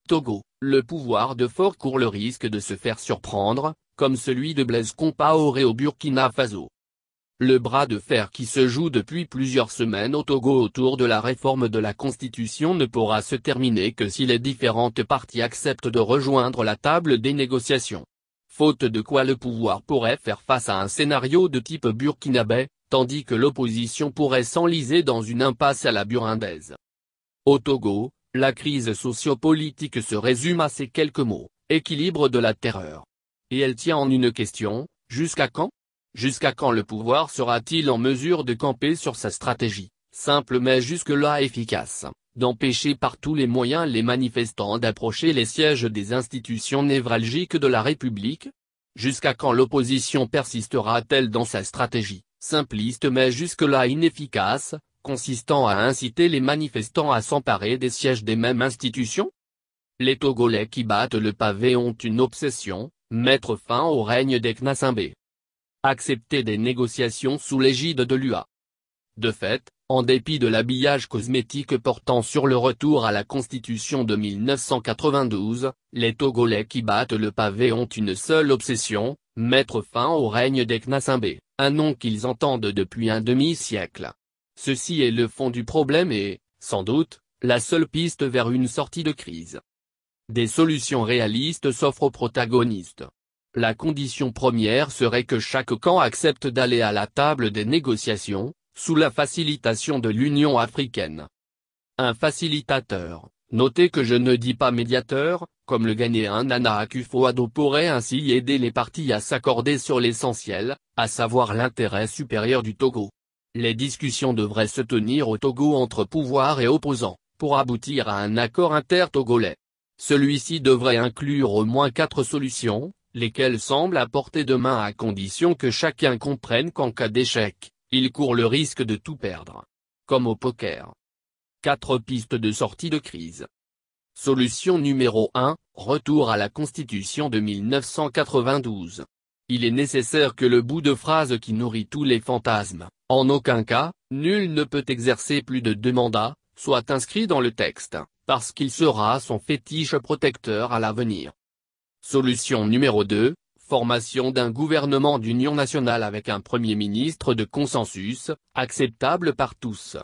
Togo, le pouvoir de fort court le risque de se faire surprendre, comme celui de Blaise Compaoré au Burkina Faso. Le bras de fer qui se joue depuis plusieurs semaines au Togo autour de la réforme de la Constitution ne pourra se terminer que si les différentes parties acceptent de rejoindre la table des négociations. Faute de quoi le pouvoir pourrait faire face à un scénario de type burkinabé, tandis que l'opposition pourrait s'enliser dans une impasse à la burundaise. Au Togo, la crise sociopolitique se résume à ces quelques mots, équilibre de la terreur. Et elle tient en une question, jusqu'à quand ? Jusqu'à quand le pouvoir sera-t-il en mesure de camper sur sa stratégie, simple mais jusque-là efficace, d'empêcher par tous les moyens les manifestants d'approcher les sièges des institutions névralgiques de la République ? Jusqu'à quand l'opposition persistera-t-elle dans sa stratégie, simpliste mais jusque-là inefficace, consistant à inciter les manifestants à s'emparer des sièges des mêmes institutions? Les Togolais qui battent le pavé ont une obsession, mettre fin au règne des Knassambé. Accepter des négociations sous l'égide de l'UA. De fait, en dépit de l'habillage cosmétique portant sur le retour à la Constitution de 1992, les Togolais qui battent le pavé ont une seule obsession, mettre fin au règne des Knassambé, un nom qu'ils entendent depuis un demi-siècle. Ceci est le fond du problème et, sans doute, la seule piste vers une sortie de crise. Des solutions réalistes s'offrent aux protagonistes. La condition première serait que chaque camp accepte d'aller à la table des négociations, sous la facilitation de l'Union africaine. Un facilitateur, notez que je ne dis pas médiateur, comme le Ghanéen Nana Akufo-Addo pourrait ainsi aider les parties à s'accorder sur l'essentiel, à savoir l'intérêt supérieur du Togo. Les discussions devraient se tenir au Togo entre pouvoir et opposants, pour aboutir à un accord inter-togolais. Celui-ci devrait inclure au moins 4 solutions, lesquelles semblent à portée de main à condition que chacun comprenne qu'en cas d'échec, il court le risque de tout perdre. Comme au poker. 4 pistes de sortie de crise. Solution numéro 1, retour à la Constitution de 1992. Il est nécessaire que le bout de phrase qui nourrit tous les fantasmes, en aucun cas, nul ne peut exercer plus de 2 mandats, soit inscrit dans le texte, parce qu'il sera son fétiche protecteur à l'avenir. Solution numéro 2, formation d'un gouvernement d'union nationale avec un Premier ministre de consensus, acceptable par tous.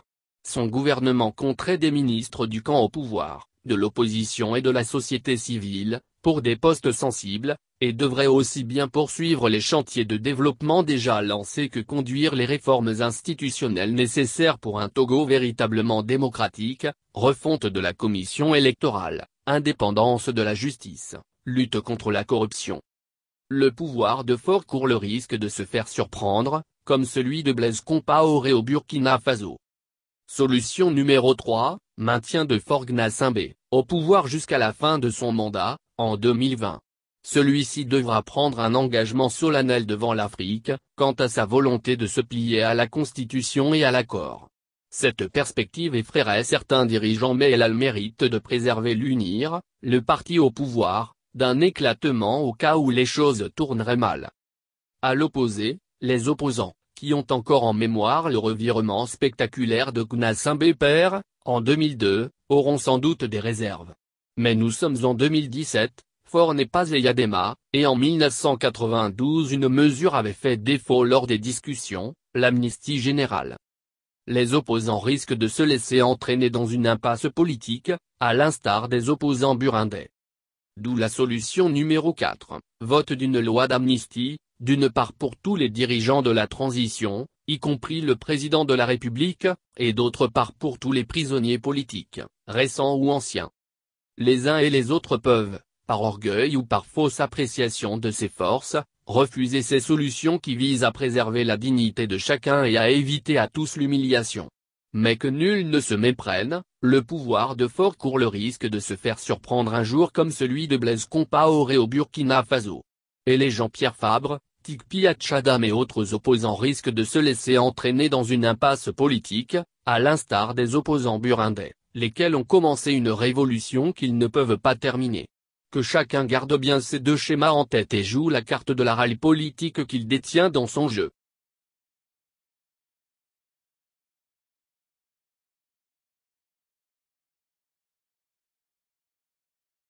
Son gouvernement compterait des ministres du camp au pouvoir, de l'opposition et de la société civile, pour des postes sensibles, et devrait aussi bien poursuivre les chantiers de développement déjà lancés que conduire les réformes institutionnelles nécessaires pour un Togo véritablement démocratique, refonte de la commission électorale, indépendance de la justice, lutte contre la corruption. Le pouvoir de fort court le risque de se faire surprendre, comme celui de Blaise Compaoré au Burkina Faso. Solution numéro 3, maintien de Faure Gnassingbé, au pouvoir jusqu'à la fin de son mandat, en 2020. Celui-ci devra prendre un engagement solennel devant l'Afrique, quant à sa volonté de se plier à la Constitution et à l'accord. Cette perspective effraierait certains dirigeants mais elle a le mérite de préserver l'UNIR, le parti au pouvoir, d'un éclatement au cas où les choses tourneraient mal. À l'opposé, les opposants, qui ont encore en mémoire le revirement spectaculaire de Gnassingbé père, en 2002, auront sans doute des réserves. Mais nous sommes en 2017, Faure n'est pas Eyadema, et en 1992 une mesure avait fait défaut lors des discussions, l'amnistie générale. Les opposants risquent de se laisser entraîner dans une impasse politique, à l'instar des opposants burundais. D'où la solution numéro 4, vote d'une loi d'amnistie, d'une part pour tous les dirigeants de la transition, y compris le président de la République, et d'autre part pour tous les prisonniers politiques, récents ou anciens. Les uns et les autres peuvent, par orgueil ou par fausse appréciation de ses forces, refuser ces solutions qui visent à préserver la dignité de chacun et à éviter à tous l'humiliation. Mais que nul ne se méprenne, le pouvoir de fort court le risque de se faire surprendre un jour comme celui de Blaise Compaoré au Burkina Faso. Et les Jean-Pierre Fabre, Tikpi Atchadam et autres opposants risquent de se laisser entraîner dans une impasse politique, à l'instar des opposants burundais, lesquels ont commencé une révolution qu'ils ne peuvent pas terminer. Que chacun garde bien ces 2 schémas en tête et joue la carte de la râle politique qu'il détient dans son jeu.